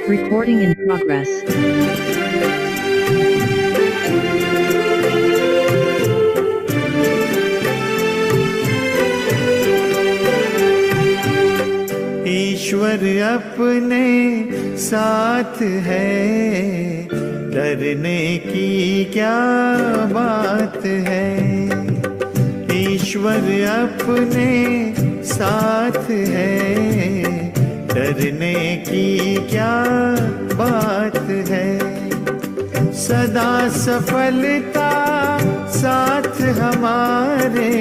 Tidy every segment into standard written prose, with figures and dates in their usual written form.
Recording in progress. ईश्वर अपने साथ है, डरने की क्या बात है। ईश्वर अपने साथ है, डरने की क्या बात है। सदा सफलता साथ हमारे,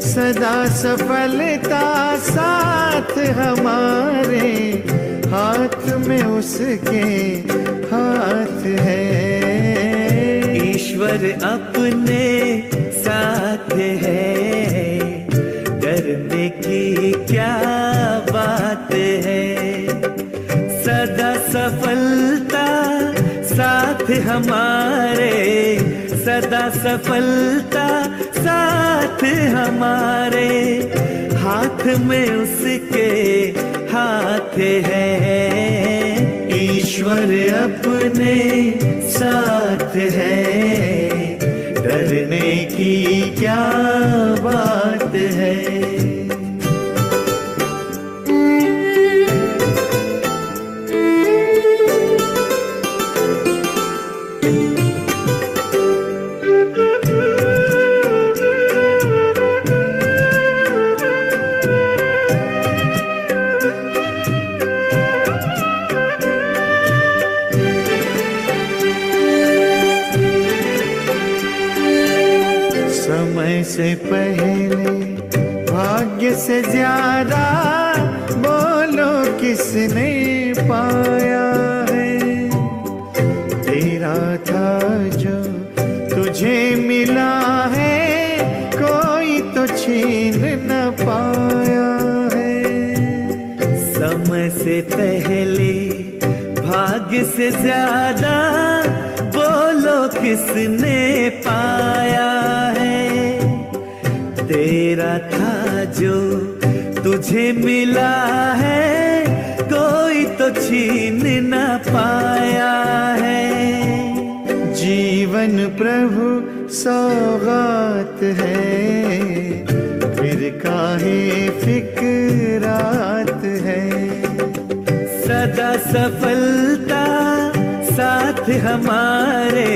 सदा सफलता साथ हमारे, हाथ में उसके हाथ है। ईश्वर अपने साथ है, डरने की क्या बात है। सदा सफलता साथ हमारे, सदा सफलता साथ हमारे, हाथ में उसके हाथ है। ईश्वर अपने साथ है, डरने की क्या बात है। समय से पहले भाग्य से ज्यादा बोलो किसने पाया है। तेरा था जो तुझे मिला है, कोई तो छीन न पाया है। समय से पहले भाग्य से ज्यादा बोलो किसने पाया है। तेरा था जो तुझे मिला है, कोई तो छीन न पाया है। जीवन प्रभु सौगात है, फिर काहे फिक्रात है। सदा सफलता साथ हमारे,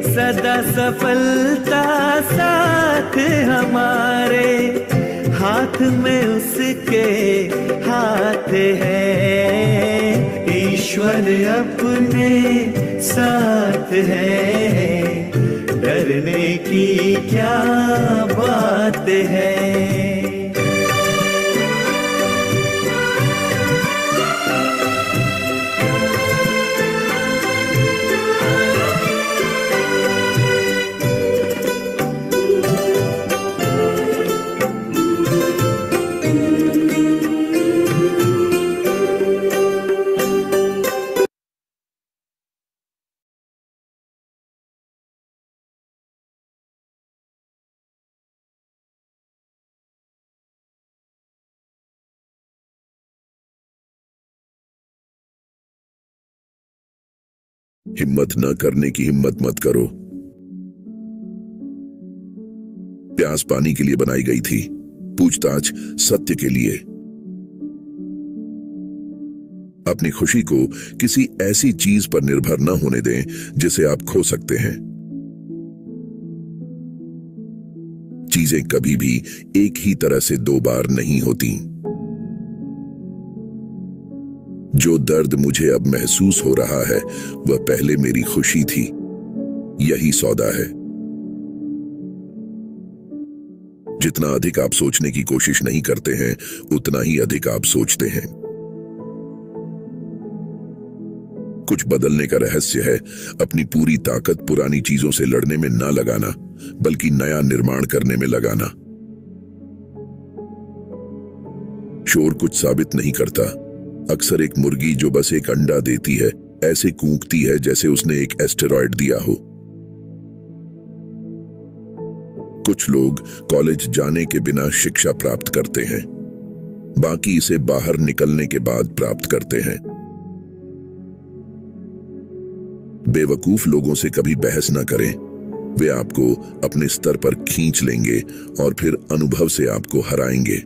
सदा सफलता साथ हमारे, हाथ में उसके हाथ है। ईश्वर अपने साथ है, डरने की क्या बात है। हिम्मत न करने की हिम्मत मत करो। प्यास पानी के लिए बनाई गई थी, पूछताछ सत्य के लिए। अपनी खुशी को किसी ऐसी चीज पर निर्भर न होने दें जिसे आप खो सकते हैं। चीजें कभी भी एक ही तरह से दो बार नहीं होती। जो दर्द मुझे अब महसूस हो रहा है वह पहले मेरी खुशी थी। यही सौदा है। जितना अधिक आप सोचने की कोशिश नहीं करते हैं, उतना ही अधिक आप सोचते हैं। कुछ बदलने का रहस्य है अपनी पूरी ताकत पुरानी चीजों से लड़ने में ना लगाना, बल्कि नया निर्माण करने में लगाना। शोर कुछ साबित नहीं करता। अक्सर एक मुर्गी जो बस एक अंडा देती है, ऐसे कूकती है जैसे उसने एक एस्टेरॉयड दिया हो। कुछ लोग कॉलेज जाने के बिना शिक्षा प्राप्त करते हैं, बाकी इसे बाहर निकलने के बाद प्राप्त करते हैं। बेवकूफ लोगों से कभी बहस ना करें, वे आपको अपने स्तर पर खींच लेंगे और फिर अनुभव से आपको हराएंगे।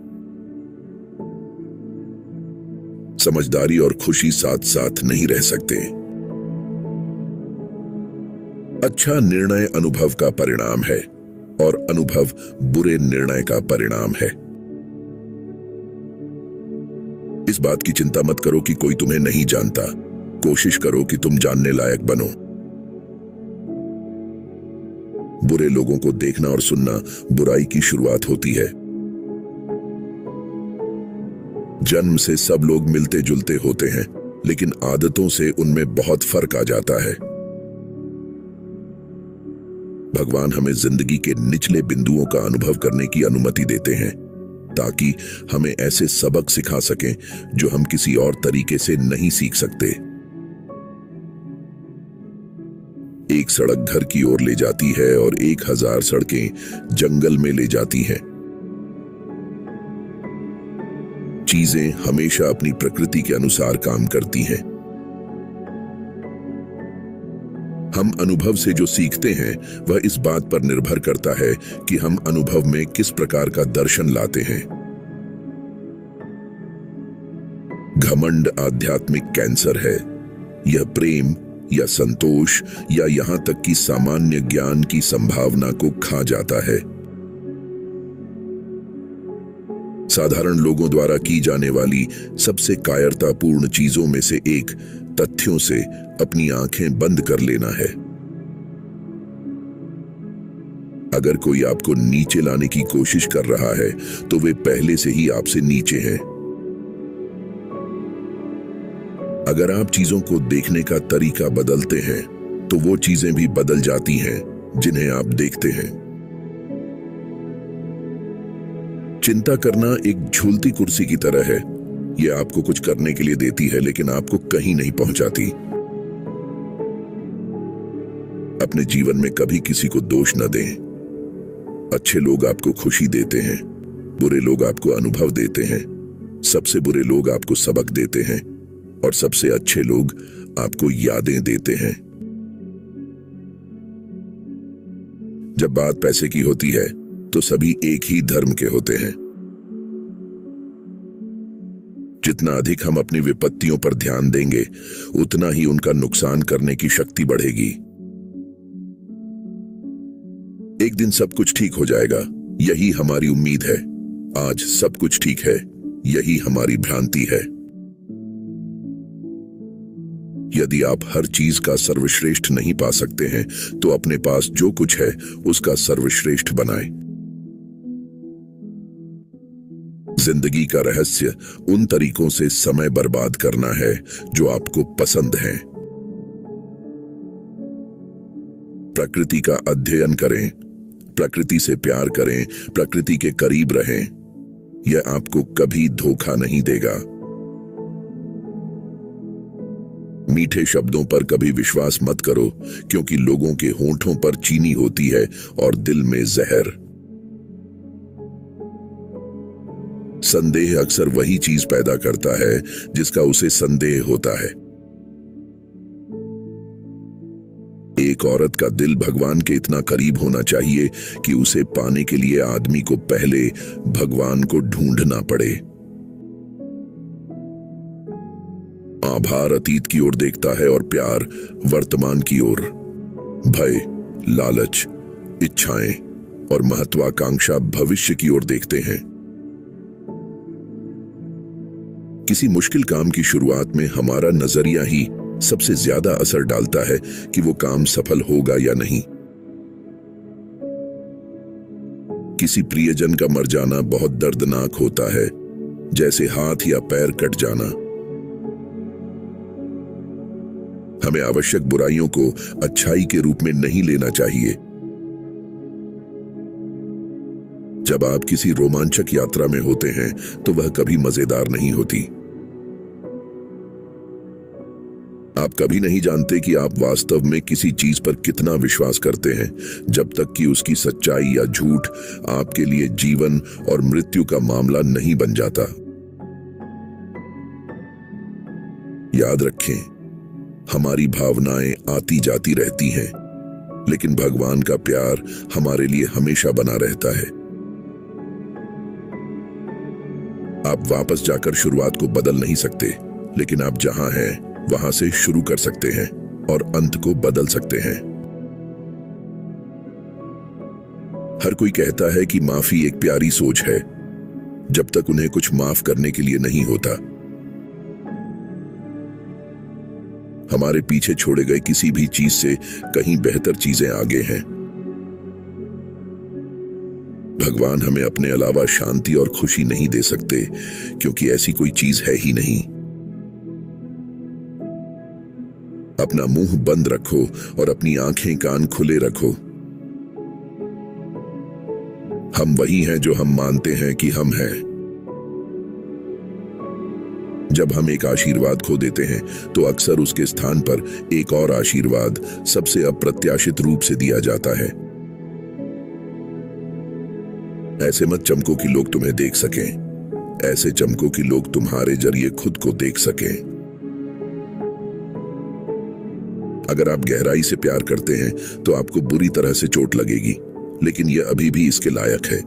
समझदारी और खुशी साथ साथ नहीं रह सकते। अच्छा निर्णय अनुभव का परिणाम है और अनुभव बुरे निर्णय का परिणाम है। इस बात की चिंता मत करो कि कोई तुम्हें नहीं जानता। कोशिश करो कि तुम जानने लायक बनो। बुरे लोगों को देखना और सुनना बुराई की शुरुआत होती है। जन्म से सब लोग मिलते जुलते होते हैं, लेकिन आदतों से उनमें बहुत फर्क आ जाता है। भगवान हमें जिंदगी के निचले बिंदुओं का अनुभव करने की अनुमति देते हैं ताकि हमें ऐसे सबक सिखा सकें जो हम किसी और तरीके से नहीं सीख सकते। एक सड़क घर की ओर ले जाती है और 1000 सड़कें जंगल में ले जाती हैं। चीजें हमेशा अपनी प्रकृति के अनुसार काम करती हैं। हम अनुभव से जो सीखते हैं वह इस बात पर निर्भर करता है कि हम अनुभव में किस प्रकार का दर्शन लाते हैं। घमंड आध्यात्मिक कैंसर है। यह प्रेम या संतोष या यहां तक कि सामान्य ज्ञान की संभावना को खा जाता है। साधारण लोगों द्वारा की जाने वाली सबसे कायरतापूर्ण चीजों में से एक तथ्यों से अपनी आंखें बंद कर लेना है। अगर कोई आपको नीचे लाने की कोशिश कर रहा है तो वे पहले से ही आपसे नीचे हैं। अगर आप चीजों को देखने का तरीका बदलते हैं तो वो चीजें भी बदल जाती हैं जिन्हें आप देखते हैं। चिंता करना एक झूलती कुर्सी की तरह है। यह आपको कुछ करने के लिए देती है लेकिन आपको कहीं नहीं पहुंचाती। अपने जीवन में कभी किसी को दोष न दें। अच्छे लोग आपको खुशी देते हैं, बुरे लोग आपको अनुभव देते हैं, सबसे बुरे लोग आपको सबक देते हैं और सबसे अच्छे लोग आपको यादें देते हैं। जब बात पैसे की होती है तो सभी एक ही धर्म के होते हैं। जितना अधिक हम अपनी विपत्तियों पर ध्यान देंगे उतना ही उनका नुकसान करने की शक्ति बढ़ेगी। एक दिन सब कुछ ठीक हो जाएगा, यही हमारी उम्मीद है। आज सब कुछ ठीक है, यही हमारी भ्रांति है। यदि आप हर चीज का सर्वश्रेष्ठ नहीं पा सकते हैं तो अपने पास जो कुछ है उसका सर्वश्रेष्ठ बनाएं। जिंदगी का रहस्य उन तरीकों से समय बर्बाद करना है जो आपको पसंद हैं। प्रकृति का अध्ययन करें, प्रकृति से प्यार करें, प्रकृति के करीब रहें। यह आपको कभी धोखा नहीं देगा। मीठे शब्दों पर कभी विश्वास मत करो क्योंकि लोगों के होंठों पर चीनी होती है और दिल में जहर। संदेह अक्सर वही चीज पैदा करता है जिसका उसे संदेह होता है। एक औरत का दिल भगवान के इतना करीब होना चाहिए कि उसे पाने के लिए आदमी को पहले भगवान को ढूंढना पड़े। आभार अतीत की ओर देखता है और प्यार वर्तमान की ओर। भय, लालच, इच्छाएं और महत्वाकांक्षा भविष्य की ओर देखते हैं। किसी मुश्किल काम की शुरुआत में हमारा नजरिया ही सबसे ज्यादा असर डालता है कि वो काम सफल होगा या नहीं। किसी प्रियजन का मर जाना बहुत दर्दनाक होता है, जैसे हाथ या पैर कट जाना। हमें आवश्यक बुराइयों को अच्छाई के रूप में नहीं लेना चाहिए। जब आप किसी रोमांचक यात्रा में होते हैं तो वह कभी मजेदार नहीं होती। आप कभी नहीं जानते कि आप वास्तव में किसी चीज पर कितना विश्वास करते हैं जब तक कि उसकी सच्चाई या झूठ आपके लिए जीवन और मृत्यु का मामला नहीं बन जाता। याद रखें, हमारी भावनाएं आती जाती रहती हैं, लेकिन भगवान का प्यार हमारे लिए हमेशा बना रहता है। आप वापस जाकर शुरुआत को बदल नहीं सकते, लेकिन आप जहां हैं वहां से शुरू कर सकते हैं और अंत को बदल सकते हैं। हर कोई कहता है कि माफी एक प्यारी सोच है, जब तक उन्हें कुछ माफ करने के लिए नहीं होता। हमारे पीछे छोड़े गए किसी भी चीज से कहीं बेहतर चीजें आगे हैं। भगवान हमें अपने अलावा शांति और खुशी नहीं दे सकते, क्योंकि ऐसी कोई चीज है ही नहीं। अपना मुंह बंद रखो और अपनी आंखें कान खुले रखो। हम वही हैं जो हम मानते हैं कि हम हैं। जब हम एक आशीर्वाद खो देते हैं तो अक्सर उसके स्थान पर एक और आशीर्वाद सबसे अप्रत्याशित रूप से दिया जाता है। ऐसे मत चमको कि लोग तुम्हें देख सकें, ऐसे चमको कि लोग तुम्हारे जरिए खुद को देख सकें। अगर आप गहराई से प्यार करते हैं तो आपको बुरी तरह से चोट लगेगी, लेकिन यह अभी भी इसके लायक है।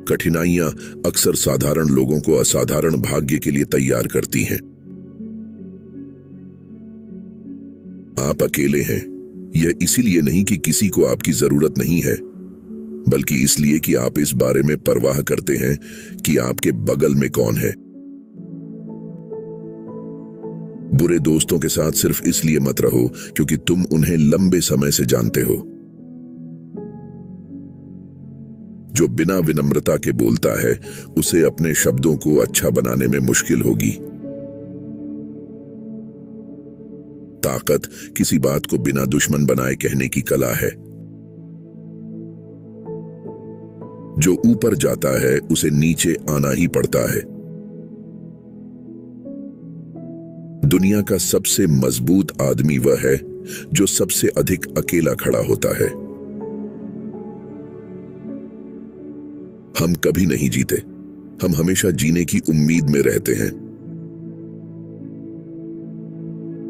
कठिनाइयां अक्सर साधारण लोगों को असाधारण भाग्य के लिए तैयार करती हैं। आप अकेले हैं, यह इसीलिए नहीं कि किसी को आपकी जरूरत नहीं है, बल्कि इसलिए कि आप इस बारे में परवाह करते हैं कि आपके बगल में कौन है। बुरे दोस्तों के साथ सिर्फ इसलिए मत रहो क्योंकि तुम उन्हें लंबे समय से जानते हो। जो बिना विनम्रता के बोलता है, उसे अपने शब्दों को अच्छा बनाने में मुश्किल होगी। ताकत किसी बात को बिना दुश्मन बनाए कहने की कला है। जो ऊपर जाता है उसे नीचे आना ही पड़ता है। दुनिया का सबसे मजबूत आदमी वह है जो सबसे अधिक अकेला खड़ा होता है। हम कभी नहीं जीते, हम हमेशा जीने की उम्मीद में रहते हैं।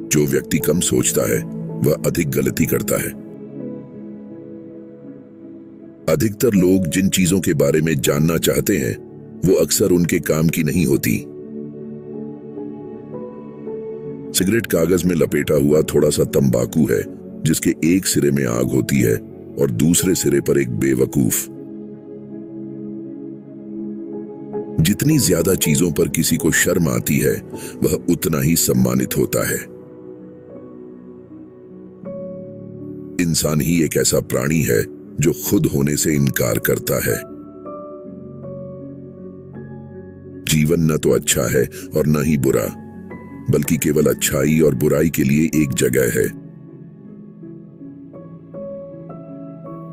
जो व्यक्ति कम सोचता है वह अधिक गलती करता है। अधिकतर लोग जिन चीजों के बारे में जानना चाहते हैं वो अक्सर उनके काम की नहीं होती। सिगरेट कागज में लपेटा हुआ थोड़ा सा तंबाकू है, जिसके एक सिरे में आग होती है और दूसरे सिरे पर एक बेवकूफ। जितनी ज्यादा चीजों पर किसी को शर्म आती है, वह उतना ही सम्मानित होता है। इंसान ही एक ऐसा प्राणी है जो खुद होने से इनकार करता है। जीवन न तो अच्छा है और न ही बुरा, बल्कि केवल अच्छाई और बुराई के लिए एक जगह है।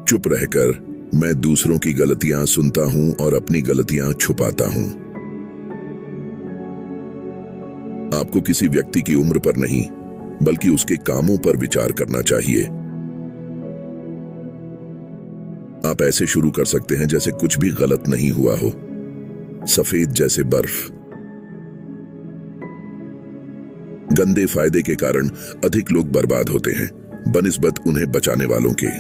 चुप रहकर मैं दूसरों की गलतियां सुनता हूं और अपनी गलतियां छुपाता हूं। आपको किसी व्यक्ति की उम्र पर नहीं, बल्कि उसके कामों पर विचार करना चाहिए। आप ऐसे शुरू कर सकते हैं जैसे कुछ भी गलत नहीं हुआ हो, सफेद जैसे बर्फ। गंदे फायदे के कारण अधिक लोग बर्बाद होते हैं बनिस्बत उन्हें बचाने वालों के।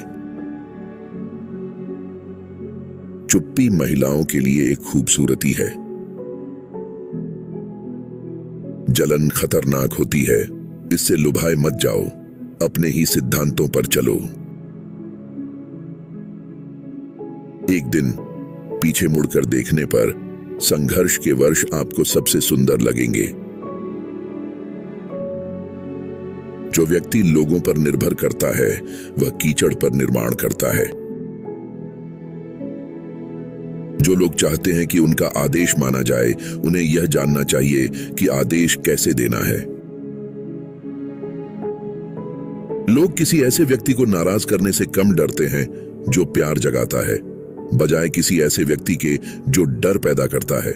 चुप्पी महिलाओं के लिए एक खूबसूरती है। जलन खतरनाक होती है, इससे लुभाए मत जाओ, अपने ही सिद्धांतों पर चलो। एक दिन पीछे मुड़कर देखने पर संघर्ष के वर्ष आपको सबसे सुंदर लगेंगे। जो व्यक्ति लोगों पर निर्भर करता है वह कीचड़ पर निर्माण करता है। जो लोग चाहते हैं कि उनका आदेश माना जाए, उन्हें यह जानना चाहिए कि आदेश कैसे देना है। लोग किसी ऐसे व्यक्ति को नाराज करने से कम डरते हैं जो प्यार जगाता है, बजाय किसी ऐसे व्यक्ति के जो डर पैदा करता है।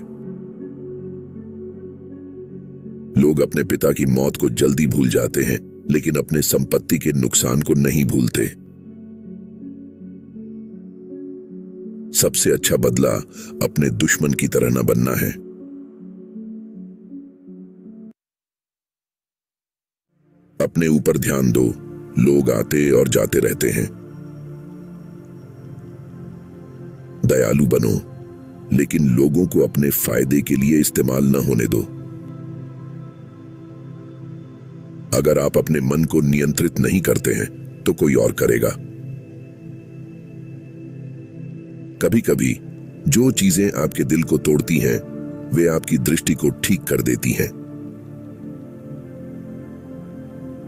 लोग अपने पिता की मौत को जल्दी भूल जाते हैं, लेकिन अपने संपत्ति के नुकसान को नहीं भूलते। सबसे अच्छा बदला अपने दुश्मन की तरह न बनना है। अपने ऊपर ध्यान दो। लोग आते और जाते रहते हैं। दयालु बनो, लेकिन लोगों को अपने फायदे के लिए इस्तेमाल न होने दो। अगर आप अपने मन को नियंत्रित नहीं करते हैं तो कोई और करेगा। कभी कभी जो चीजें आपके दिल को तोड़ती हैं, वे आपकी दृष्टि को ठीक कर देती हैं।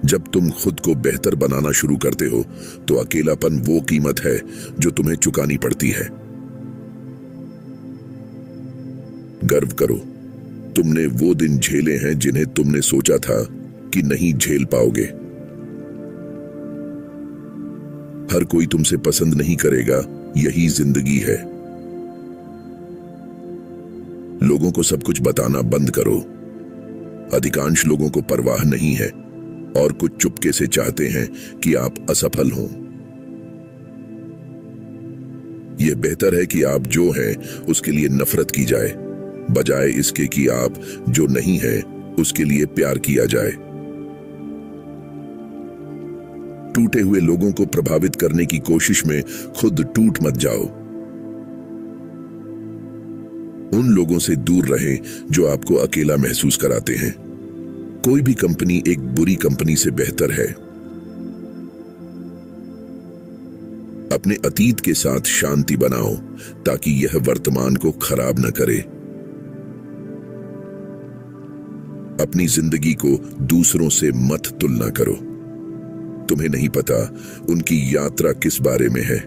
जब तुम खुद को बेहतर बनाना शुरू करते हो तो अकेलापन वो कीमत है जो तुम्हें चुकानी पड़ती है। गर्व करो, तुमने वो दिन झेले हैं जिन्हें तुमने सोचा था कि नहीं झेल पाओगे। हर कोई तुमसे पसंद नहीं करेगा, यही जिंदगी है। लोगों को सब कुछ बताना बंद करो। अधिकांश लोगों को परवाह नहीं है और कुछ चुपके से चाहते हैं कि आप असफल हों। यह बेहतर है कि आप जो हैं उसके लिए नफरत की जाए, बजाय इसके कि आप जो नहीं हैं उसके लिए प्यार किया जाए। टूटे हुए लोगों को प्रभावित करने की कोशिश में खुद टूट मत जाओ। उन लोगों से दूर रहें जो आपको अकेला महसूस कराते हैं। कोई भी कंपनी एक बुरी कंपनी से बेहतर है। अपने अतीत के साथ शांति बनाओ ताकि यह वर्तमान को खराब न करे। अपनी जिंदगी को दूसरों से मत तुलना करो। तुम्हें नहीं पता उनकी यात्रा किस बारे में है।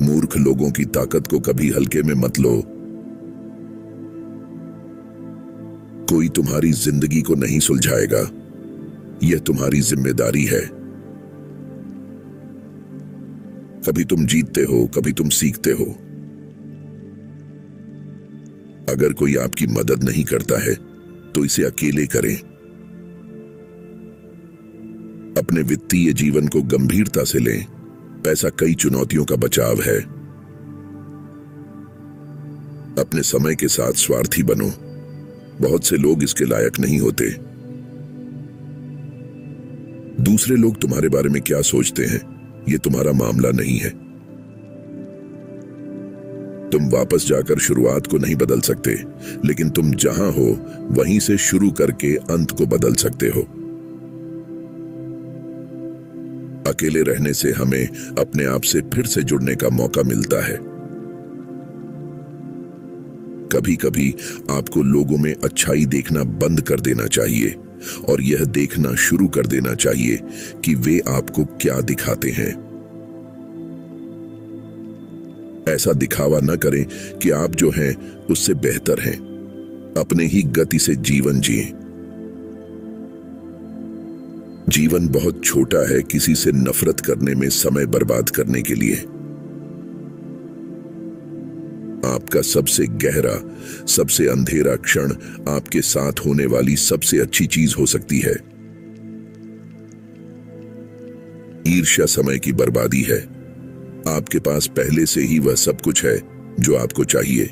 मूर्ख लोगों की ताकत को कभी हल्के में मत लो। कोई तुम्हारी जिंदगी को नहीं सुलझाएगा, यह तुम्हारी जिम्मेदारी है। कभी तुम जीतते हो, कभी तुम सीखते हो। अगर कोई आपकी मदद नहीं करता है तो इसे अकेले करें। अपने वित्तीय जीवन को गंभीरता से लें। पैसा कई चुनौतियों का बचाव है। अपने समय के साथ स्वार्थी बनो। बहुत से लोग इसके लायक नहीं होते। दूसरे लोग तुम्हारे बारे में क्या सोचते हैं, यह तुम्हारा मामला नहीं है। तुम वापस जाकर शुरुआत को नहीं बदल सकते, लेकिन तुम जहां हो वहीं से शुरू करके अंत को बदल सकते हो। अकेले रहने से हमें अपने आप से फिर से जुड़ने का मौका मिलता है। कभी कभी आपको लोगों में अच्छाई देखना बंद कर देना चाहिए और यह देखना शुरू कर देना चाहिए कि वे आपको क्या दिखाते हैं। ऐसा दिखावा न करें कि आप जो हैं उससे बेहतर हैं। अपने ही गति से जीवन जिएं। जीवन बहुत छोटा है किसी से नफरत करने में समय बर्बाद करने के लिए। आपका सबसे गहरा, सबसे अंधेरा क्षण आपके साथ होने वाली सबसे अच्छी चीज हो सकती है। ईर्ष्या समय की बर्बादी है। आपके पास पहले से ही वह सब कुछ है जो आपको चाहिए।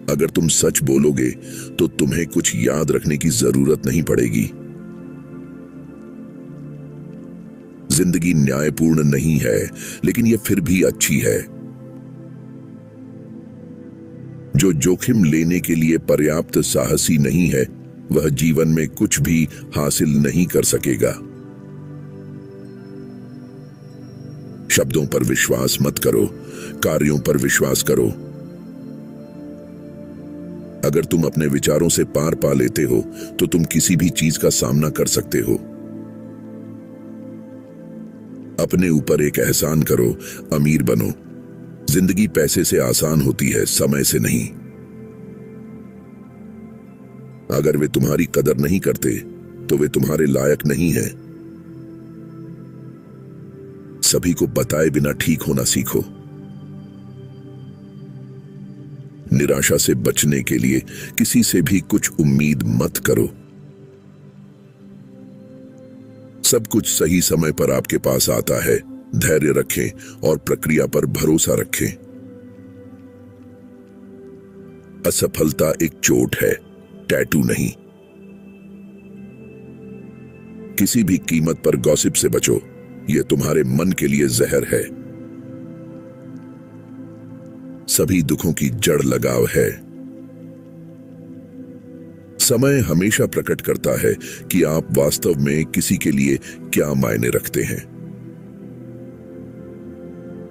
अगर तुम सच बोलोगे तो तुम्हें कुछ याद रखने की जरूरत नहीं पड़ेगी। जिंदगी न्यायपूर्ण नहीं है, लेकिन यह फिर भी अच्छी है। जो जोखिम लेने के लिए पर्याप्त साहसी नहीं है, वह जीवन में कुछ भी हासिल नहीं कर सकेगा। शब्दों पर विश्वास मत करो, कार्यों पर विश्वास करो। अगर तुम अपने विचारों से पार पा लेते हो तो तुम किसी भी चीज का सामना कर सकते हो। अपने ऊपर एक एहसान करो, अमीर बनो। जिंदगी पैसे से आसान होती है, समय से नहीं। अगर वे तुम्हारी कदर नहीं करते तो वे तुम्हारे लायक नहीं हैं। सभी को बताए बिना ठीक होना सीखो। निराशा से बचने के लिए किसी से भी कुछ उम्मीद मत करो। सब कुछ सही समय पर आपके पास आता है। धैर्य रखें और प्रक्रिया पर भरोसा रखें। असफलता एक चोट है, टैटू नहीं। किसी भी कीमत पर गॉसिप से बचो, यह तुम्हारे मन के लिए जहर है। सभी दुखों की जड़ लगाव है। समय हमेशा प्रकट करता है कि आप वास्तव में किसी के लिए क्या मायने रखते हैं।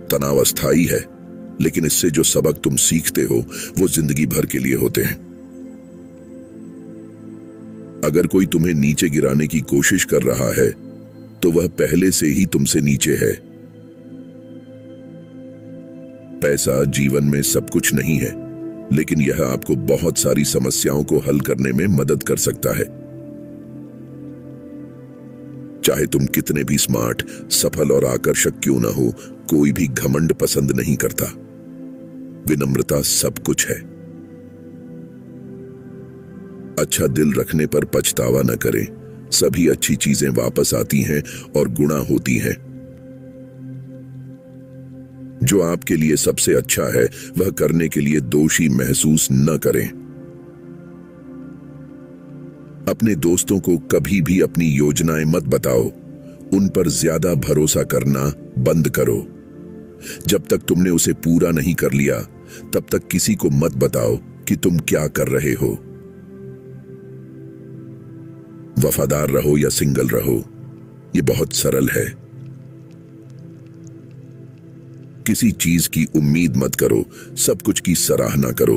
तनाव अस्थायी है, लेकिन इससे जो सबक तुम सीखते हो वो जिंदगी भर के लिए होते हैं। अगर कोई तुम्हें नीचे गिराने की कोशिश कर रहा है तो वह पहले से ही तुमसे नीचे है। पैसा जीवन में सब कुछ नहीं है, लेकिन यह आपको बहुत सारी समस्याओं को हल करने में मदद कर सकता है। चाहे तुम कितने भी स्मार्ट, सफल और आकर्षक क्यों ना हो, कोई भी घमंड पसंद नहीं करता। विनम्रता सब कुछ है। अच्छा दिल रखने पर पछतावा न करें। सभी अच्छी चीजें वापस आती हैं और गुणा होती हैं। जो आपके लिए सबसे अच्छा है वह करने के लिए दोषी महसूस न करें। अपने दोस्तों को कभी भी अपनी योजनाएं मत बताओ। उन पर ज्यादा भरोसा करना बंद करो। जब तक तुमने उसे पूरा नहीं कर लिया, तब तक किसी को मत बताओ कि तुम क्या कर रहे हो। वफादार रहो या सिंगल रहो, यह बहुत सरल है। किसी चीज की उम्मीद मत करो, सब कुछ की सराहना करो।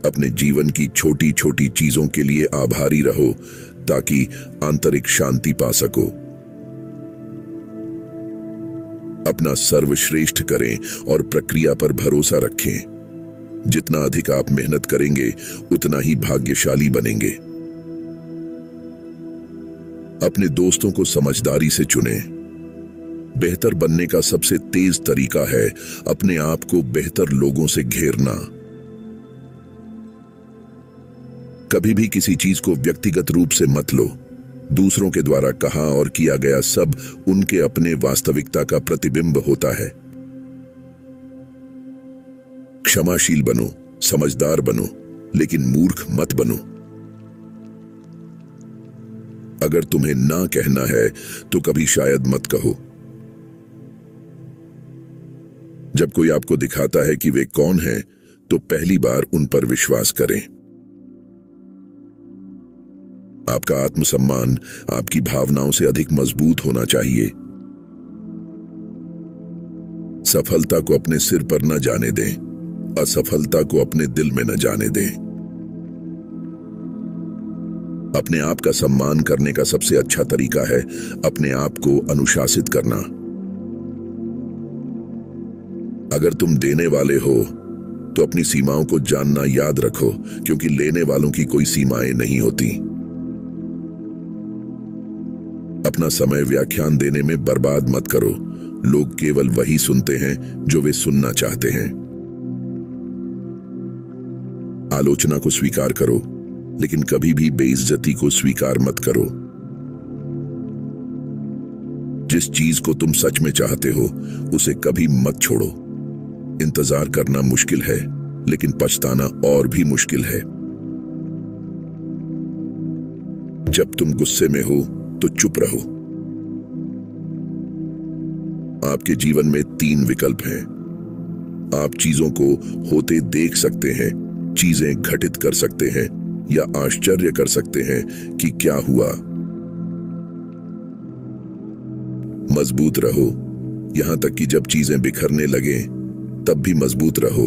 अपने जीवन की छोटी छोटी चीजों के लिए आभारी रहो ताकि आंतरिक शांति पा सको। अपना सर्वश्रेष्ठ करें और प्रक्रिया पर भरोसा रखें। जितना अधिक आप मेहनत करेंगे उतना ही भाग्यशाली बनेंगे। अपने दोस्तों को समझदारी से चुनें। बेहतर बनने का सबसे तेज तरीका है अपने आप को बेहतर लोगों से घेरना। कभी भी किसी चीज को व्यक्तिगत रूप से मत लो। दूसरों के द्वारा कहा और किया गया सब उनके अपने वास्तविकता का प्रतिबिंब होता है। क्षमाशील बनो, समझदार बनो, लेकिन मूर्ख मत बनो। अगर तुम्हें ना कहना है तो कभी शायद मत कहो। जब कोई आपको दिखाता है कि वे कौन हैं, तो पहली बार उन पर विश्वास करें। आपका आत्मसम्मान आपकी भावनाओं से अधिक मजबूत होना चाहिए। सफलता को अपने सिर पर न जाने दें, असफलता को अपने दिल में न जाने दें। अपने आप का सम्मान करने का सबसे अच्छा तरीका है अपने आप को अनुशासित करना। अगर तुम देने वाले हो तो अपनी सीमाओं को जानना याद रखो, क्योंकि लेने वालों की कोई सीमाएं नहीं होती। अपना समय व्याख्यान देने में बर्बाद मत करो। लोग केवल वही सुनते हैं जो वे सुनना चाहते हैं। आलोचना को स्वीकार करो, लेकिन कभी भी बेइज्जती को स्वीकार मत करो। जिस चीज को तुम सच में चाहते हो उसे कभी मत छोड़ो। इंतजार करना मुश्किल है, लेकिन पछताना और भी मुश्किल है। जब तुम गुस्से में हो तो चुप रहो। आपके जीवन में 3 विकल्प हैं। आप चीजों को होते देख सकते हैं, चीजें घटित कर सकते हैं, या आश्चर्य कर सकते हैं कि क्या हुआ। मजबूत रहो, यहां तक कि जब चीजें बिखरने लगे तब भी मजबूत रहो।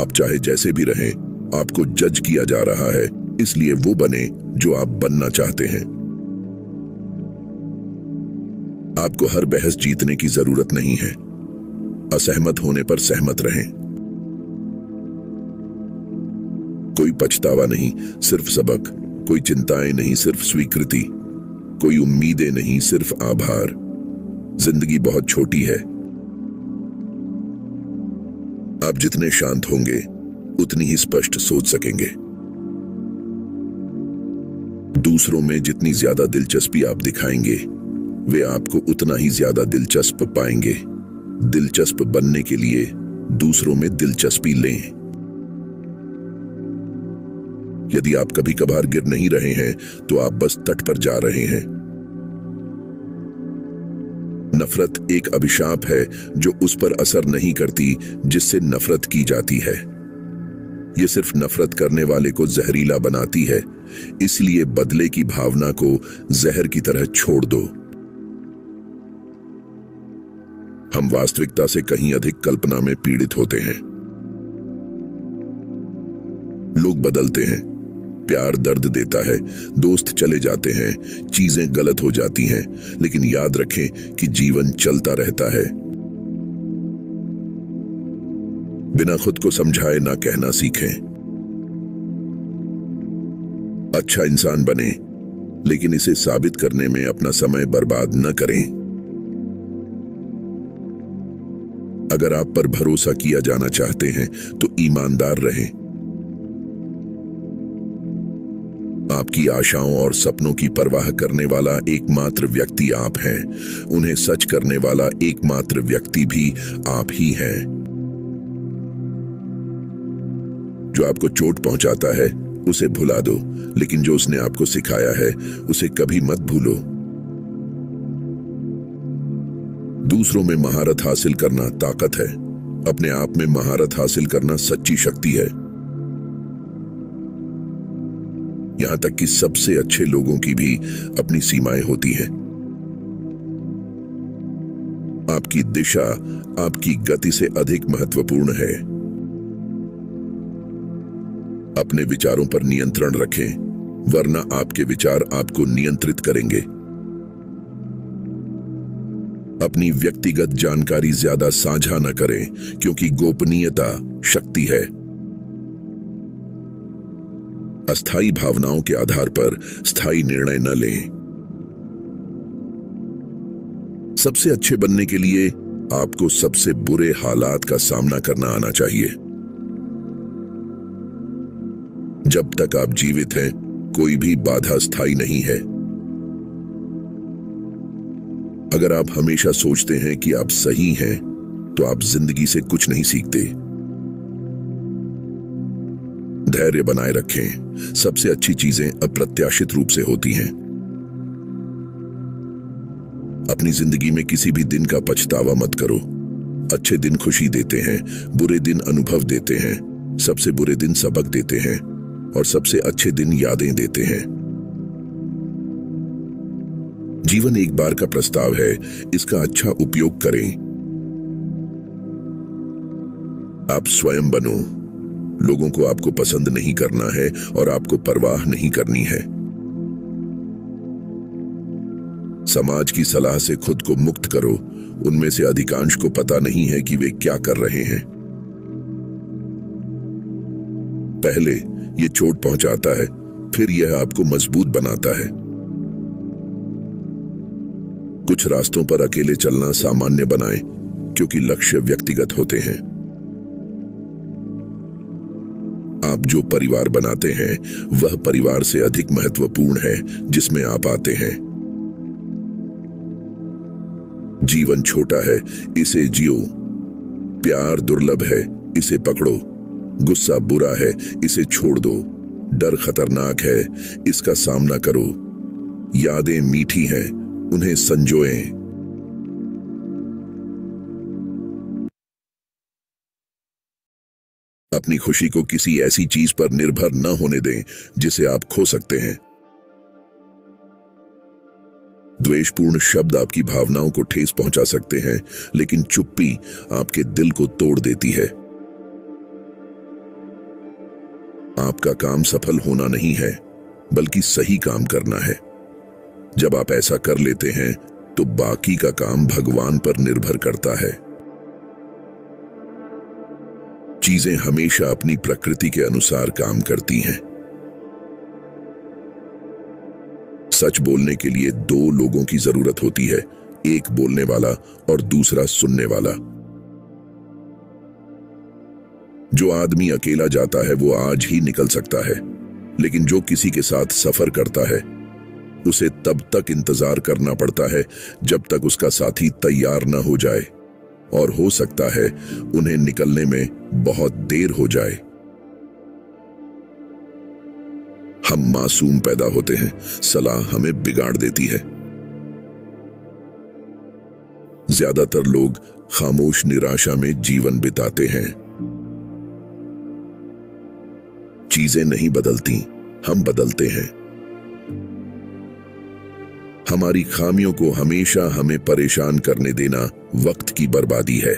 आप चाहे जैसे भी रहें, आपको जज किया जा रहा है, इसलिए वो बने जो आप बनना चाहते हैं। आपको हर बहस जीतने की जरूरत नहीं है। असहमत होने पर सहमत रहें। कोई पछतावा नहीं, सिर्फ सबक। कोई चिंताएं नहीं, सिर्फ स्वीकृति। कोई उम्मीदें नहीं, सिर्फ आभार। जिंदगी बहुत छोटी है। आप जितने शांत होंगे उतनी ही स्पष्ट सोच सकेंगे। दूसरों में जितनी ज्यादा दिलचस्पी आप दिखाएंगे वे आपको उतना ही ज्यादा दिलचस्प पाएंगे। दिलचस्प बनने के लिए दूसरों में दिलचस्पी लें। यदि आप कभी कभार गिर नहीं रहे हैं तो आप बस तट पर जा रहे हैं। नफरत एक अभिशाप है जो उस पर असर नहीं करती जिससे नफरत की जाती है। यह सिर्फ नफरत करने वाले को जहरीला बनाती है। इसलिए बदले की भावना को जहर की तरह छोड़ दो। हम वास्तविकता से कहीं अधिक कल्पना में पीड़ित होते हैं। लोग बदलते हैं, प्यार दर्द देता है, दोस्त चले जाते हैं, चीजें गलत हो जाती हैं, लेकिन याद रखें कि जीवन चलता रहता है। बिना खुद को समझाए ना कहना सीखें। अच्छा इंसान बने, लेकिन इसे साबित करने में अपना समय बर्बाद न करें। अगर आप पर भरोसा किया जाना चाहते हैं तो ईमानदार रहें। आपकी आशाओं और सपनों की परवाह करने वाला एकमात्र व्यक्ति आप हैं। उन्हें सच करने वाला एकमात्र व्यक्ति भी आप ही हैं। जो आपको चोट पहुंचाता है उसे भुला दो, लेकिन जो उसने आपको सिखाया है उसे कभी मत भूलो। दूसरों में महारत हासिल करना ताकत है। अपने आप में महारत हासिल करना सच्ची शक्ति है। यहां तक कि सबसे अच्छे लोगों की भी अपनी सीमाएं होती हैं। आपकी दिशा आपकी गति से अधिक महत्वपूर्ण है। अपने विचारों पर नियंत्रण रखें, वरना आपके विचार आपको नियंत्रित करेंगे। अपनी व्यक्तिगत जानकारी ज्यादा साझा न करें, क्योंकि गोपनीयता शक्ति है। अस्थायी भावनाओं के आधार पर स्थायी निर्णय न लें। सबसे अच्छे बनने के लिए आपको सबसे बुरे हालात का सामना करना आना चाहिए। जब तक आप जीवित हैं, कोई भी बाधा स्थायी नहीं है। अगर आप हमेशा सोचते हैं कि आप सही हैं, तो आप जिंदगी से कुछ नहीं सीखते। धैर्य बनाए रखें। सबसे अच्छी चीजें अप्रत्याशित रूप से होती हैं। अपनी जिंदगी में किसी भी दिन का पछतावा मत करो। अच्छे दिन खुशी देते हैं, बुरे दिन अनुभव देते हैं, सबसे बुरे दिन सबक देते हैं और सबसे अच्छे दिन यादें देते हैं। जीवन एक बार का प्रस्ताव है, इसका अच्छा उपयोग करें। आप स्वयं बनो। लोगों को आपको पसंद नहीं करना है और आपको परवाह नहीं करनी है। समाज की सलाह से खुद को मुक्त करो। उनमें से अधिकांश को पता नहीं है कि वे क्या कर रहे हैं। पहले ये चोट पहुंचाता है, फिर यह आपको मजबूत बनाता है। कुछ रास्तों पर अकेले चलना सामान्य बनाएं, क्योंकि लक्ष्य व्यक्तिगत होते हैं। आप जो परिवार बनाते हैं वह परिवार से अधिक महत्वपूर्ण है जिसमें आप आते हैं। जीवन छोटा है, इसे जियो। प्यार दुर्लभ है, इसे पकड़ो। गुस्सा बुरा है, इसे छोड़ दो। डर खतरनाक है, इसका सामना करो। यादें मीठी हैं, उन्हें संजोएं। अपनी खुशी को किसी ऐसी चीज पर निर्भर न होने दें जिसे आप खो सकते हैं। द्वेषपूर्ण शब्द आपकी भावनाओं को ठेस पहुंचा सकते हैं, लेकिन चुप्पी आपके दिल को तोड़ देती है। आपका काम सफल होना नहीं है, बल्कि सही काम करना है। जब आप ऐसा कर लेते हैं तो बाकी का काम भगवान पर निर्भर करता है। चीजें हमेशा अपनी प्रकृति के अनुसार काम करती हैं। सच बोलने के लिए दो लोगों की जरूरत होती है, एक बोलने वाला और दूसरा सुनने वाला। जो आदमी अकेला जाता है वो आज ही निकल सकता है, लेकिन जो किसी के साथ सफर करता है उसे तब तक इंतजार करना पड़ता है जब तक उसका साथी तैयार न हो जाए, और हो सकता है उन्हें निकलने में बहुत देर हो जाए। हम मासूम पैदा होते हैं, सलाह हमें बिगाड़ देती है। ज्यादातर लोग खामोश निराशा में जीवन बिताते हैं। चीजें नहीं बदलती, हम बदलते हैं। हमारी खामियों को हमेशा हमें परेशान करने देना वक्त की बर्बादी है।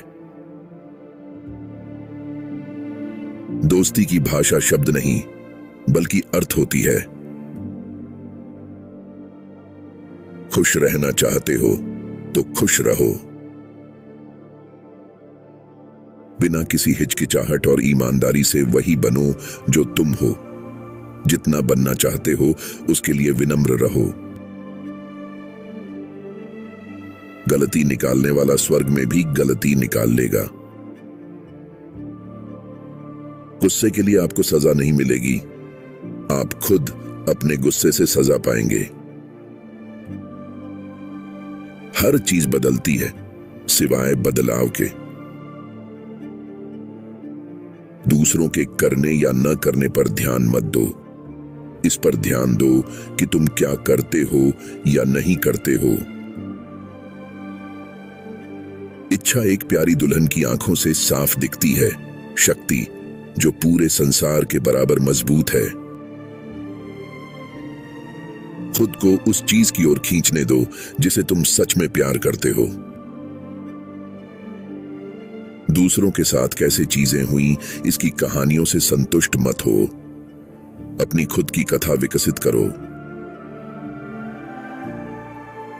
दोस्ती की भाषा शब्द नहीं बल्कि अर्थ होती है। खुश रहना चाहते हो तो खुश रहो, बिना किसी हिचकिचाहट और ईमानदारी से वही बनो जो तुम हो। जितना बनना चाहते हो उसके लिए विनम्र रहो। गलती निकालने वाला स्वर्ग में भी गलती निकाल लेगा। गुस्से के लिए आपको सजा नहीं मिलेगी, आप खुद अपने गुस्से से सजा पाएंगे। हर चीज बदलती है सिवाय बदलाव के। दूसरों के करने या न करने पर ध्यान मत दो, इस पर ध्यान दो कि तुम क्या करते हो या नहीं करते हो। इच्छा एक प्यारी दुल्हन की आंखों से साफ दिखती है, शक्ति जो पूरे संसार के बराबर मजबूत है। खुद को उस चीज की ओर खींचने दो जिसे तुम सच में प्यार करते हो। दूसरों के साथ कैसे चीजें हुई इसकी कहानियों से संतुष्ट मत हो, अपनी खुद की कथा विकसित करो।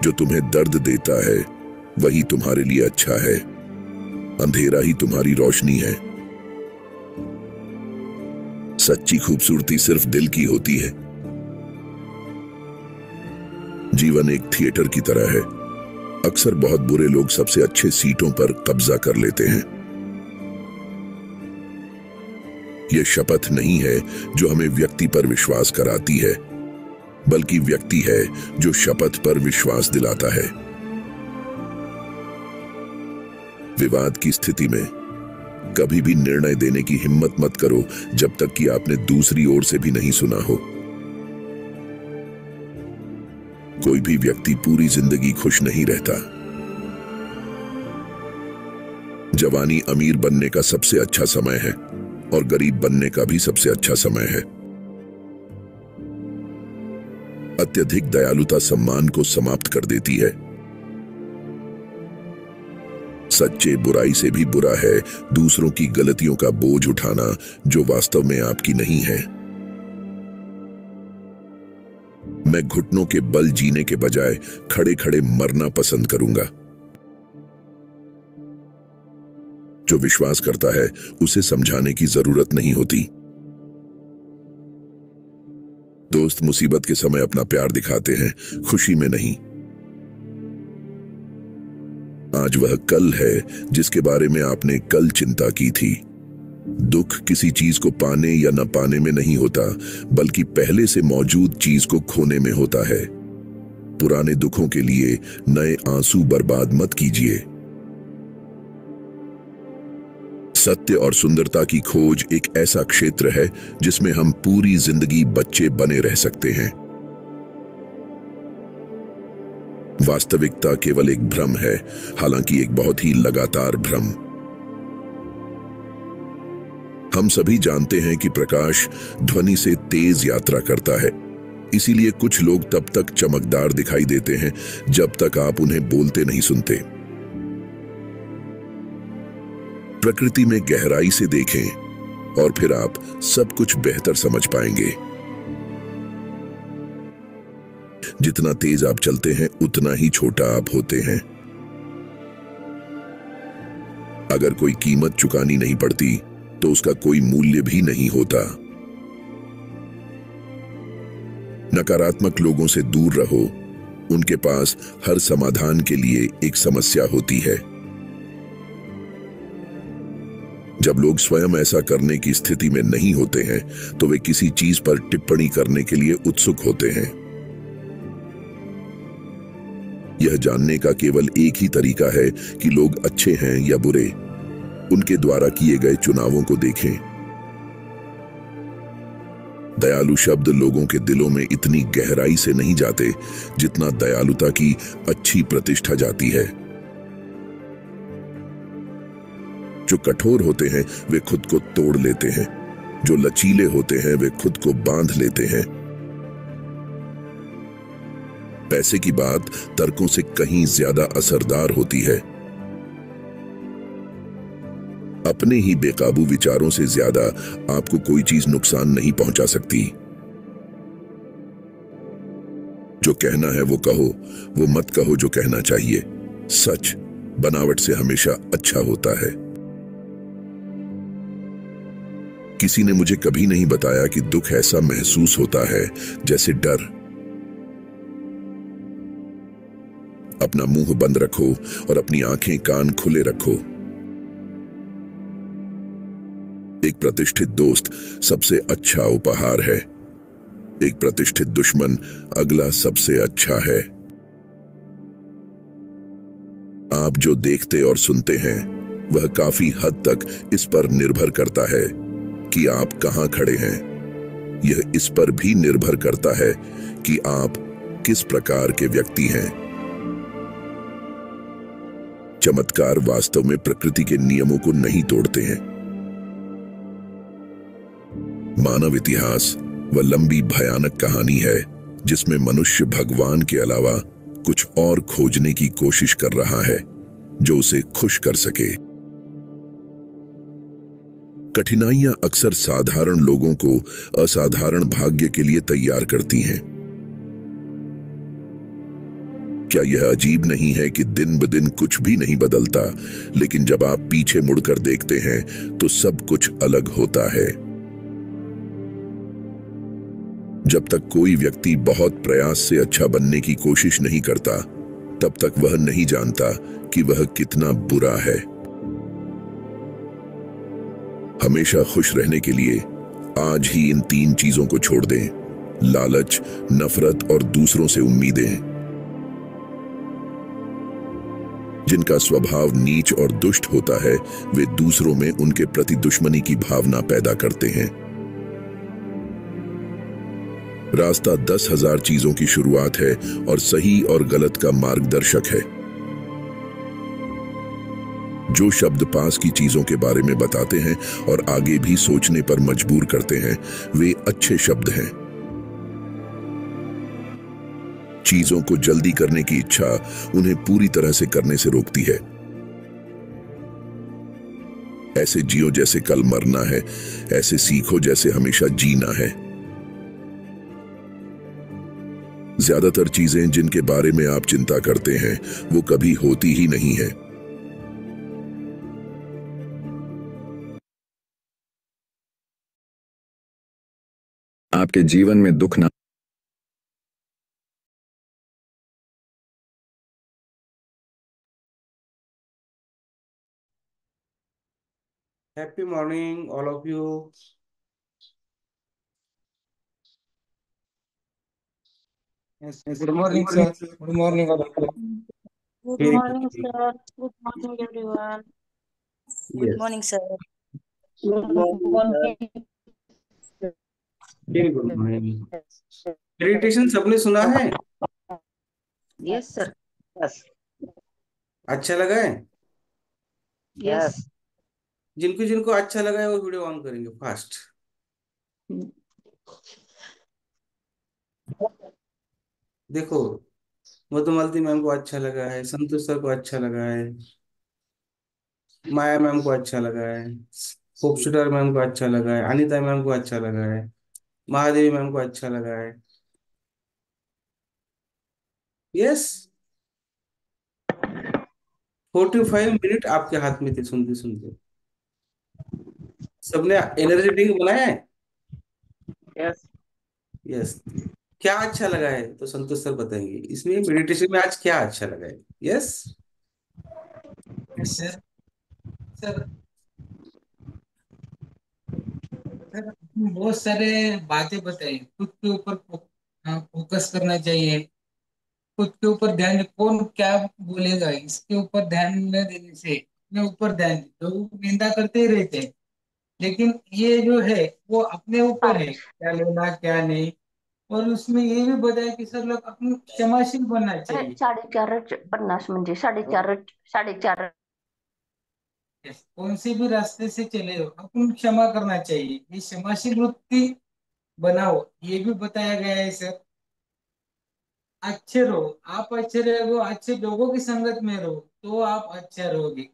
जो तुम्हें दर्द देता है वही तुम्हारे लिए अच्छा है, अंधेरा ही तुम्हारी रोशनी है। सच्ची खूबसूरती सिर्फ दिल की होती है। जीवन एक थिएटर की तरह है। अक्सर बहुत बुरे लोग सबसे अच्छे सीटों पर कब्जा कर लेते हैं। यह शपथ नहीं है जो हमें व्यक्ति पर विश्वास कराती है, बल्कि व्यक्ति है जो शपथ पर विश्वास दिलाता है। विवाद की स्थिति में कभी भी निर्णय देने की हिम्मत मत करो जब तक कि आपने दूसरी ओर से भी नहीं सुना हो। कोई भी व्यक्ति पूरी जिंदगी खुश नहीं रहता। जवानी अमीर बनने का सबसे अच्छा समय है और गरीब बनने का भी सबसे अच्छा समय है। अत्यधिक दयालुता सम्मान को समाप्त कर देती है। सच्चे बुराई से भी बुरा है दूसरों की गलतियों का बोझ उठाना जो वास्तव में आपकी नहीं है। मैं घुटनों के बल जीने के बजाय खड़े खड़े मरना पसंद करूंगा। जो विश्वास करता है उसे समझाने की जरूरत नहीं होती। दोस्त मुसीबत के समय अपना प्यार दिखाते हैं, खुशी में नहीं। आज वह कल है जिसके बारे में आपने कल चिंता की थी। दुख किसी चीज को पाने या न पाने में नहीं होता, बल्कि पहले से मौजूद चीज को खोने में होता है। पुराने दुखों के लिए नए आंसू बर्बाद मत कीजिए। सत्य और सुंदरता की खोज एक ऐसा क्षेत्र है जिसमें हम पूरी जिंदगी बच्चे बने रह सकते हैं। वास्तविकता केवल एक भ्रम है, हालांकि एक बहुत ही लगातार भ्रम। हम सभी जानते हैं कि प्रकाश ध्वनि से तेज यात्रा करता है, इसीलिए कुछ लोग तब तक चमकदार दिखाई देते हैं जब तक आप उन्हें बोलते नहीं सुनते। प्रकृति में गहराई से देखें और फिर आप सब कुछ बेहतर समझ पाएंगे। जितना तेज आप चलते हैं उतना ही छोटा आप होते हैं। अगर कोई कीमत चुकानी नहीं पड़ती तो उसका कोई मूल्य भी नहीं होता। नकारात्मक लोगों से दूर रहो, उनके पास हर समाधान के लिए एक समस्या होती है। जब लोग स्वयं ऐसा करने की स्थिति में नहीं होते हैं तो वे किसी चीज पर टिप्पणी करने के लिए उत्सुक होते हैं। यह जानने का केवल एक ही तरीका है कि लोग अच्छे हैं या बुरे। उनके द्वारा किए गए चुनावों को देखें। दयालु शब्द लोगों के दिलों में इतनी गहराई से नहीं जाते जितना दयालुता की अच्छी प्रतिष्ठा जाती है। जो कठोर होते हैं वे खुद को तोड़ लेते हैं, जो लचीले होते हैं वे खुद को बांध लेते हैं। पैसे की बात तर्कों से कहीं ज्यादा असरदार होती है। अपने ही बेकाबू विचारों से ज्यादा आपको कोई चीज नुकसान नहीं पहुंचा सकती। जो कहना है वो कहो, वो मत कहो जो कहना चाहिए। सच बनावट से हमेशा अच्छा होता है। किसी ने मुझे कभी नहीं बताया कि दुख ऐसा महसूस होता है जैसे डर। अपना मुंह बंद रखो और अपनी आंखें कान खुले रखो। एक प्रतिष्ठित दोस्त सबसे अच्छा उपहार है। एक प्रतिष्ठित दुश्मन अगला सबसे अच्छा है। आप जो देखते और सुनते हैं वह काफी हद तक इस पर निर्भर करता है कि आप कहां खड़े हैं। यह इस पर भी निर्भर करता है कि आप किस प्रकार के व्यक्ति हैं। चमत्कार वास्तव में प्रकृति के नियमों को नहीं तोड़ते हैं। मानव इतिहास वह लंबी भयानक कहानी है जिसमें मनुष्य भगवान के अलावा कुछ और खोजने की कोशिश कर रहा है जो उसे खुश कर सके। कठिनाइयां अक्सर साधारण लोगों को असाधारण भाग्य के लिए तैयार करती हैं। क्या यह अजीब नहीं है कि दिन ब दिन कुछ भी नहीं बदलता, लेकिन जब आप पीछे मुड़कर देखते हैं तो सब कुछ अलग होता है। जब तक कोई व्यक्ति बहुत प्रयास से अच्छा बनने की कोशिश नहीं करता, तब तक वह नहीं जानता कि वह कितना बुरा है। हमेशा खुश रहने के लिए आज ही इन 3 चीजों को छोड़ दें: लालच, नफरत और दूसरों से उम्मीदें। जिनका स्वभाव नीच और दुष्ट होता है वे दूसरों में उनके प्रति दुश्मनी की भावना पैदा करते हैं। रास्ता 10,000 चीजों की शुरुआत है और सही और गलत का मार्गदर्शक है। जो शब्द पास की चीजों के बारे में बताते हैं और आगे भी सोचने पर मजबूर करते हैं वे अच्छे शब्द हैं। चीजों को जल्दी करने की इच्छा उन्हें पूरी तरह से करने से रोकती है। ऐसे जियो जैसे कल मरना है, ऐसे सीखो जैसे हमेशा जीना है। ज्यादातर चीजें जिनके बारे में आप चिंता करते हैं वो कभी होती ही नहीं है। आपके जीवन में दुख ना Happy morning, all of you. Yes, good morning, sir. Good morning, all of you. Good Very morning, good. sir. Good morning, everyone. Good Yes, morning, sir. Good morning sir. very good morning. Meditation सबने सुना है? Yes, sir. Yes अच्छा लगा है? Yes. जिनको जिनको अच्छा लगा है वो वीडियो ऑन करेंगे फास्ट। देखो, मधुमालती मैम को अच्छा लगा है, संतोष सर को अच्छा लगा है, माया मैम को अच्छा लगा है, होपशूटर मैम को अच्छा लगा है, अनिता मैम को अच्छा लगा है, महादेवी मैम को अच्छा लगा है। यस, 45 मिनट आपके हाथ में थे सुनते सुनते। सबने एनर्जी ड्रिंक बनाया है? Yes yes. क्या अच्छा लगा है तो संतोष सर बताएंगे इसमें मेडिटेशन में आज क्या अच्छा लगा है। यस सर सर सर आपने बहुत सारे बातें बताई। खुद के ऊपर फोकस करना चाहिए, खुद के ऊपर ध्यान, कौन क्या बोलेगा इसके ऊपर ध्यान न देने से अपने ऊपर ध्यान, लोग निंदा करते ही रहते हैं, लेकिन ये जो है वो अपने ऊपर है, पाच क्या लेना क्या नहीं। और उसमें ये भी बताया कि सब लोग अपने क्षमाशील बनना अरे चाहिए। 4.5 म्हणजे 4.5 कौन से भी रास्ते से चले हो अपन क्षमा करना चाहिए, ये क्षमाशील वृत्ति बनाओ, ये भी बताया गया है सर। अच्छे रहो, आप अच्छे रहो, अच्छे लोगों की संगत में रहो तो आप अच्छा रहोगे।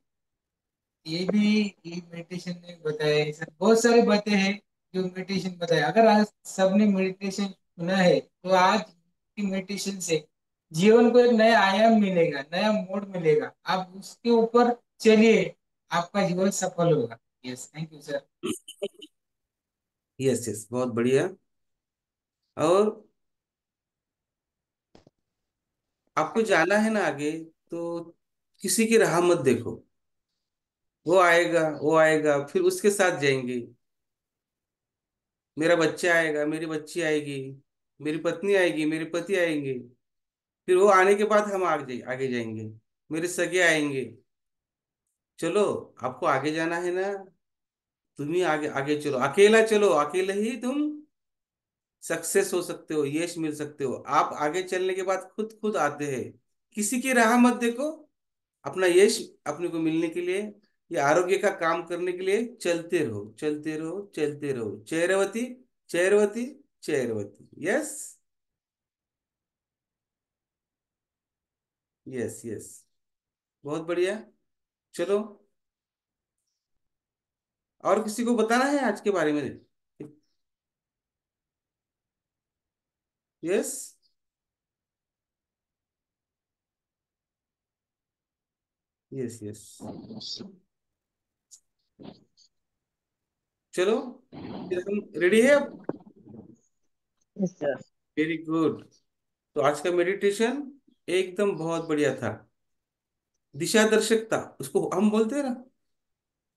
ये मेडिटेशन ने बताया है सर। बहुत सारी बातें हैं जो मेडिटेशन बताया। अगर आज सबने मेडिटेशन सुना है तो आज की मेडिटेशन से जीवन को एक नया आयाम मिलेगा, नया मोड़ मिलेगा, आप उसके ऊपर चलिए, आपका जीवन सफल होगा। Yes, thank you sir. Yes yes, बहुत बढ़िया। और आपको जाना है ना आगे, तो किसी की राह मत देखो। वो आएगा, फिर उसके साथ जाएंगे। मेरा बच्चा आएगा, मेरी बच्ची आएगी, मेरी पत्नी आएगी, मेरे पति आएंगे, फिर वो आने के बाद हम आगे जाएंगे। मेरे सगे आएंगे। चलो, आपको आगे जाना है ना, तुम ही आगे आगे चलो, अकेला चलो, अकेले ही तुम सक्सेस हो सकते हो, यश मिल सकते हो। आप आगे चलने के बाद खुद खुद आते हैं। किसी की राह मत देखो। अपना यश अपने को मिलने के लिए, ये आरोग्य का काम करने के लिए चलते रहो, चलते रहो, चलते रहो। चैरवती, चैरवती, चैरवती। यस यस यस, बहुत बढ़िया। चलो, और किसी को बताना है आज के बारे में? Yes, yes yes. चलो, फिर हम रेडी है अब। Yes, sir. Very good. तो आज का मेडिटेशन एकदम बहुत बढ़िया था। दिशा दर्शकता उसको हम बोलते हैं ना।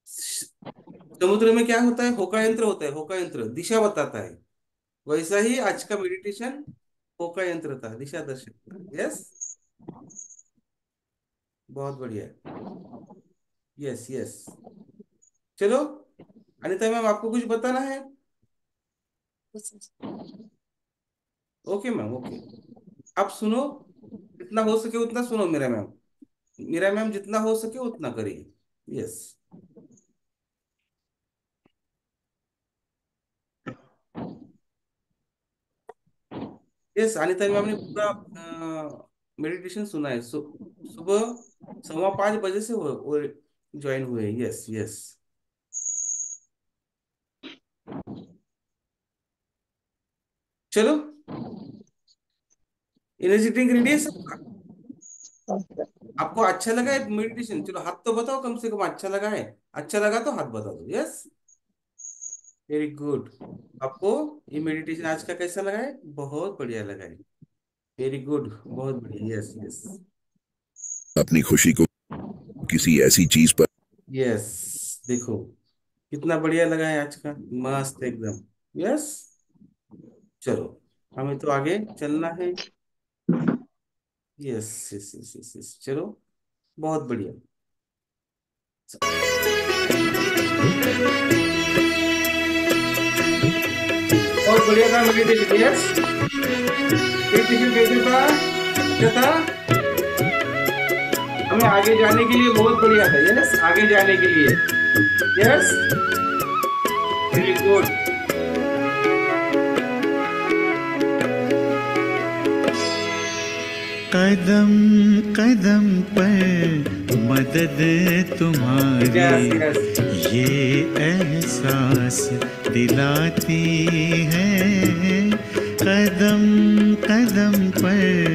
समुद्र में क्या होता है? होका यंत्र होता है, होका यंत्र दिशा बताता है। वैसा ही आज का मेडिटेशन होका यंत्र था, दिशा दर्शकता। यस, बहुत बढ़िया। Yes yes. चलो, अनिता मैम, आपको कुछ बताना है? Okay ma'am, okay. आप सुनो, जितना हो सके उतना सुनो मेरा मैम। मेरा मैम जितना हो सके उतना करिए। यस यस, अनिता मैम ने पूरा मेडिटेशन सुना है। सुबह 5:15 से वो ज्वाइन हुए। Yes yes. चलो, एनर्जी ड्रिंक रेडी है सबका? आपको अच्छा लगा है मेडिटेशन? चलो, हाथ तो बताओ, कम से कम अच्छा लगा है। अच्छा लगा तो हाथ बता दो। Yes, very good. आपको ये मेडिटेशन आज का कैसा लगा है? बहुत बढ़िया लगा है। वेरी गुड, बहुत बढ़िया। यस यस अपनी खुशी को किसी ऐसी चीज पर यस। देखो, कितना बढ़िया लगा है आज का, मस्त एकदम। यस, चलो, हमें तो आगे चलना है। Yes yes yes yes yes, चलो, बहुत बढ़िया। बहुत बढ़िया था मेडिटेशन। यस, मेडिटेशन कैसे था? क्या था? हमें आगे जाने के लिए बहुत बढ़िया था। यस, आगे जाने के लिए। Yes, very good. कदम कदम पर मदद तुम्हारी, यस यस, ये एहसास दिलाती है। कदम कदम पर